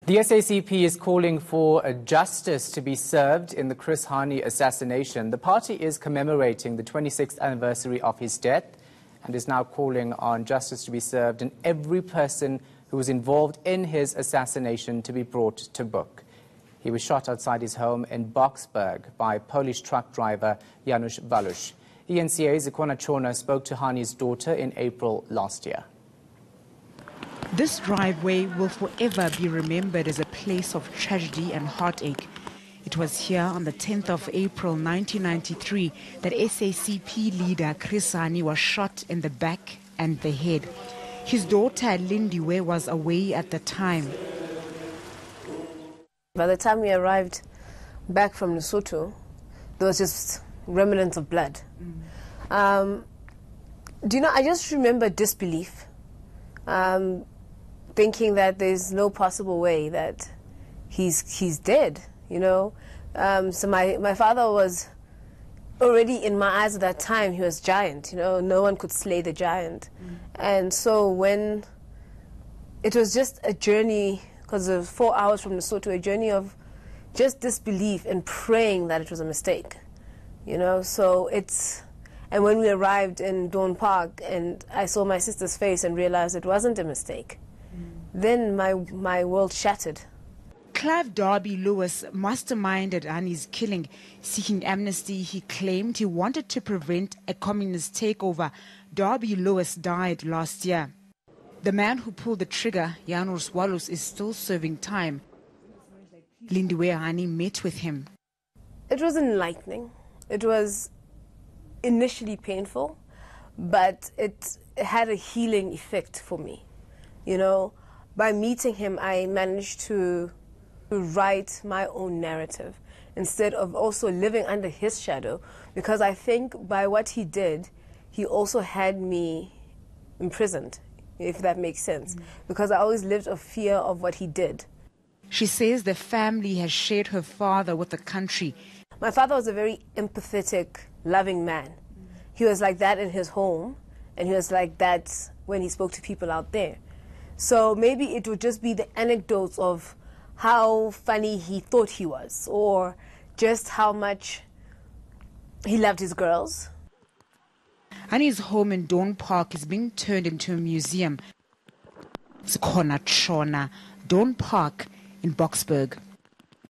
The SACP is calling for a justice to be served in the Chris Hani assassination. The party is commemorating the 26th anniversary of his death and is now calling on justice to be served and every person who was involved in his assassination to be brought to book. He was shot outside his home in Boksburg by Polish truck driver Janusz Walusz. ENCA's Ikona Chona spoke to Hani's daughter in April last year. This driveway will forever be remembered as a place of tragedy and heartache. It was here on the 10th of April 1993 that SACP leader Chris Hani was shot in the back and the head. His daughter Lindiwe was away at the time. By the time we arrived back from Lesotho, there was just remnants of blood. Do you know, I just remember disbelief. Thinking that there's no possible way that he's dead, you know. So my father was already, in my eyes at that time, he was giant, you know. No one could slay the giant. And so when it was just a journey, because it was 4 hours from Lesotho, a journey of just disbelief and praying that it was a mistake, you know. So it's, and when we arrived in Dawn Park and I saw my sister's face and realized it wasn't a mistake, then my world shattered. Clive Darby Lewis masterminded Hani's killing. Seeking amnesty, he claimed he wanted to prevent a communist takeover. Darby Lewis died last year. The man who pulled the trigger, Janusz Walusz, is still serving time. Lindiwe Hani met with him. It was enlightening. It was initially painful, but it had a healing effect for me. You know, by meeting him, I managed to write my own narrative instead of also living under his shadow, because I think by what he did, he also had me imprisoned, if that makes sense, because I always lived a fear of what he did. She says the family has shared her father with the country. My father was a very empathetic, loving man. He was like that in his home, and he was like that when he spoke to people out there. So maybe it would just be the anecdotes of how funny he thought he was, or just how much he loved his girls. Hani's home in Dawn Park is being turned into a museum. It's Ikona Chona, Dawn Park in Boksburg.